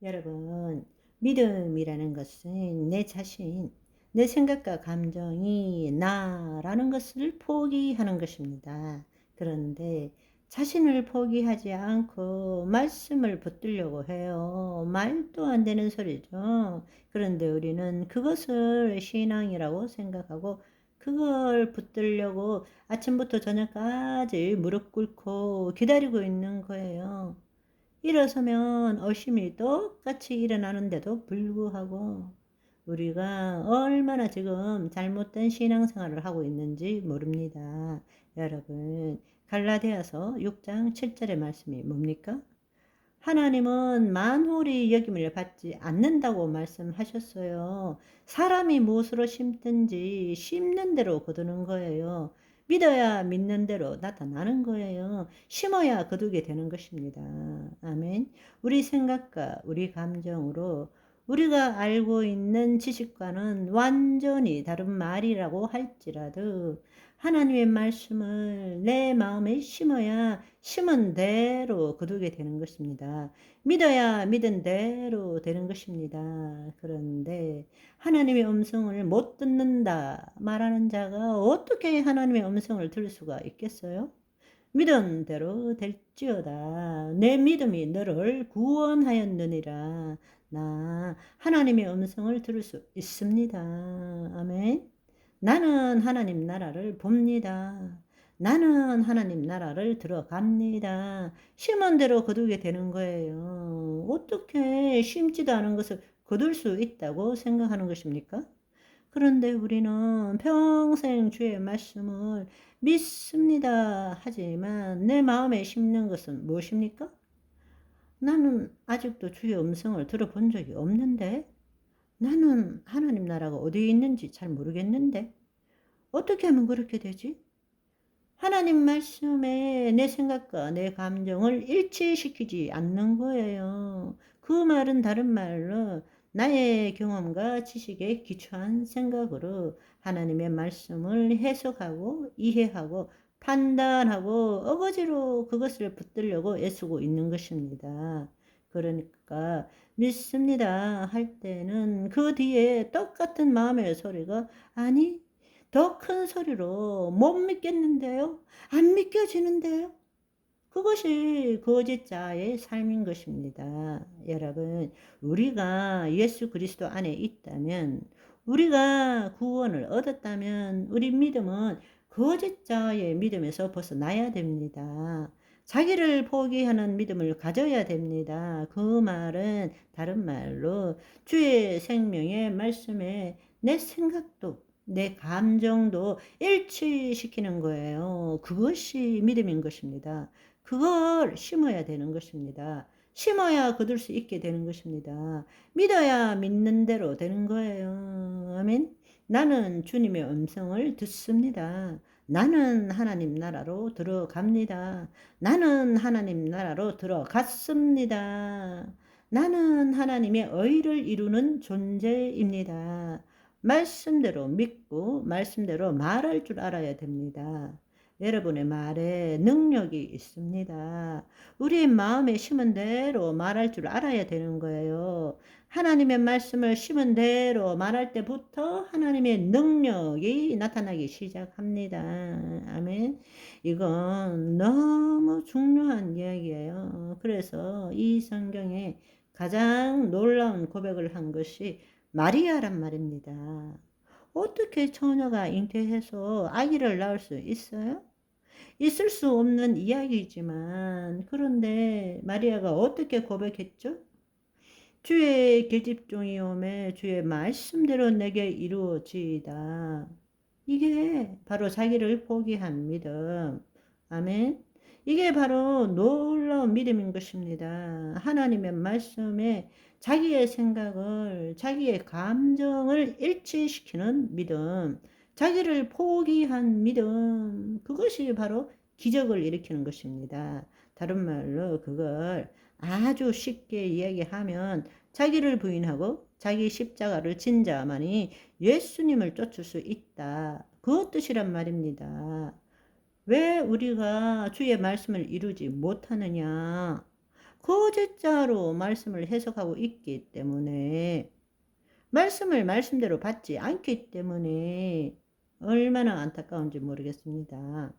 여러분, 믿음이라는 것은 내 자신, 내 생각과 감정이 나라는 것을 포기하는 것입니다. 그런데 자신을 포기하지 않고 말씀을 붙들려고 해요. 말도 안 되는 소리죠. 그런데 우리는 그것을 신앙이라고 생각하고 그걸 붙들려고 아침부터 저녁까지 무릎 꿇고 기다리고 있는 거예요. 일어서면 의심이 똑같이 일어나는데도 불구하고 우리가 얼마나 지금 잘못된 신앙생활을 하고 있는지 모릅니다. 여러분, 갈라디아서 6장 7절의 말씀이 뭡니까? 하나님은 만홀히 여김을 받지 않는다고 말씀하셨어요. 사람이 무엇으로 심든지 심는 대로 거두는 거예요. 믿어야 믿는 대로 나타나는 거예요. 심어야 거두게 되는 것입니다. 아멘. 우리 생각과 우리 감정으로 우리가 알고 있는 지식과는 완전히 다른 말이라고 할지라도 하나님의 말씀을 내 마음에 심어야 심은 대로 거두게 되는 것입니다. 믿어야 믿은 대로 되는 것입니다. 그런데 하나님의 음성을 못 듣는다 말하는 자가 어떻게 하나님의 음성을 들을 수가 있겠어요? 믿은 대로 될지어다. 내 믿음이 너를 구원하였느니라. 나 하나님의 음성을 들을 수 있습니다. 아멘. 나는 하나님 나라를 봅니다. 나는 하나님 나라를 들어갑니다. 심은 대로 거두게 되는 거예요. 어떻게 심지도 않은 것을 거둘 수 있다고 생각하는 것입니까? 그런데 우리는 평생 주의 말씀을 믿습니다. 하지만 내 마음에 심는 것은 무엇입니까? 나는 아직도 주의 음성을 들어본 적이 없는데, 나는 하나님 나라가 어디에 있는지 잘 모르겠는데, 어떻게 하면 그렇게 되지? 하나님 말씀에 내 생각과 내 감정을 일치시키지 않는 거예요. 그 말은 다른 말로 나의 경험과 지식에 기초한 생각으로 하나님의 말씀을 해석하고 이해하고 판단하고 어거지로 그것을 붙들려고 애쓰고 있는 것입니다. 그러니까 믿습니다 할 때는 그 뒤에 똑같은 마음의 소리가 아니 더 큰 소리로 못 믿겠는데요? 안 믿겨지는데요? 그것이 거짓자의 삶인 것입니다. 여러분, 우리가 예수 그리스도 안에 있다면, 우리가 구원을 얻었다면, 우리 믿음은 거짓자의 믿음에서 벗어나야 됩니다. 자기를 포기하는 믿음을 가져야 됩니다. 그 말은 다른 말로 주의 생명의 말씀에 내 생각도 내 감정도 일치시키는 거예요. 그것이 믿음인 것입니다. 그걸 심어야 되는 것입니다. 심어야 거둘 수 있게 되는 것입니다. 믿어야 믿는 대로 되는 거예요. 아멘. 나는 주님의 음성을 듣습니다. 나는 하나님 나라로 들어갑니다. 나는 하나님 나라로 들어갔습니다. 나는 하나님의 의를 이루는 존재입니다. 말씀대로 믿고 말씀대로 말할 줄 알아야 됩니다. 여러분의 말에 능력이 있습니다. 우리의 마음에 심은 대로 말할 줄 알아야 되는 거예요. 하나님의 말씀을 심은 대로 말할 때부터 하나님의 능력이 나타나기 시작합니다. 아멘. 이건 너무 중요한 이야기예요. 그래서 이 성경에 가장 놀라운 고백을 한 것이 마리아란 말입니다. 어떻게 처녀가 잉태해서 아기를 낳을 수 있어요? 있을 수 없는 이야기지만 그런데 마리아가 어떻게 고백했죠? 주의 계집종이 오매 주의 말씀대로 내게 이루어지이다. 이게 바로 자기를 포기한 믿음. 아멘. 이게 바로 놀라운 믿음인 것입니다. 하나님의 말씀에 자기의 생각을, 자기의 감정을 일치시키는 믿음. 자기를 포기한 믿음. 그것이 바로 기적을 일으키는 것입니다. 다른 말로 그걸 아주 쉽게 이야기하면 자기를 부인하고 자기 십자가를 진 자만이 예수님을 쫓을 수 있다. 그 뜻이란 말입니다. 왜 우리가 주의 말씀을 이루지 못하느냐? 거짓자로 말씀을 해석하고 있기 때문에 말씀을 말씀대로 받지 않기 때문에 얼마나 안타까운지 모르겠습니다.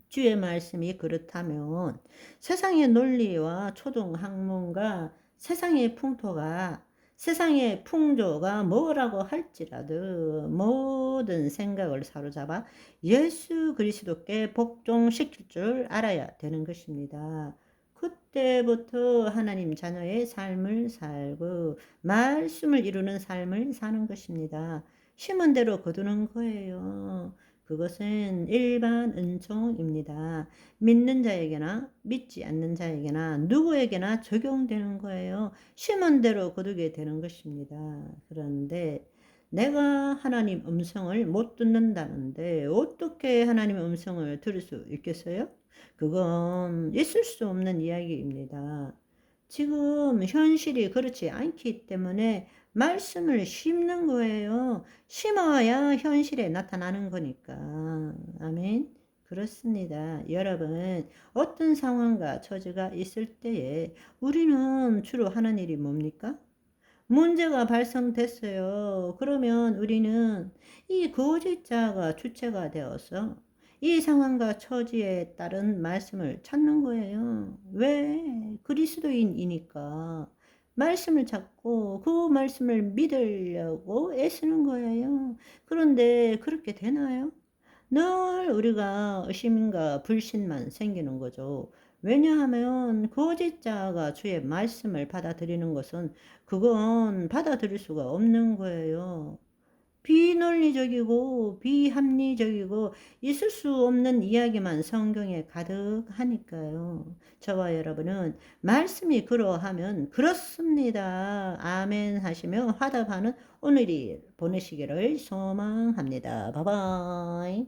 주의 말씀이 그렇다면 세상의 논리와 초등학문과 세상의 풍토가 세상의 풍조가 뭐라고 할지라도 모든 생각을 사로잡아 예수 그리스도께 복종시킬 줄 알아야 되는 것입니다. 그때부터 하나님 자녀의 삶을 살고 말씀을 이루는 삶을 사는 것입니다. 심은 대로 거두는 거예요. 그것은 일반 은총입니다. 믿는 자에게나 믿지 않는 자에게나 누구에게나 적용되는 거예요. 심은 대로 거두게 되는 것입니다. 그런데 내가 하나님 음성을 못 듣는다는데 어떻게 하나님의 음성을 들을 수 있겠어요? 그건 있을 수 없는 이야기입니다. 지금 현실이 그렇지 않기 때문에 말씀을 심는 거예요. 심어야 현실에 나타나는 거니까. 아멘. 그렇습니다. 여러분, 어떤 상황과 처지가 있을 때에 우리는 주로 하는 일이 뭡니까? 문제가 발생됐어요. 그러면 우리는 이 거짓자가 주체가 되어서 이 상황과 처지에 따른 말씀을 찾는 거예요. 왜? 그리스도인이니까. 말씀을 찾고 그 말씀을 믿으려고 애쓰는 거예요. 그런데 그렇게 되나요? 늘 우리가 의심과 불신만 생기는 거죠. 왜냐하면 거짓자가 주의 말씀을 받아들이는 것은 그건 받아들일 수가 없는 거예요. 비논리적이고 비합리적이고 있을 수 없는 이야기만 성경에 가득하니까요. 저와 여러분은 말씀이 그러하면 그렇습니다. 아멘 하시며 화답하는 오늘이 보내시기를 소망합니다. 바이바이.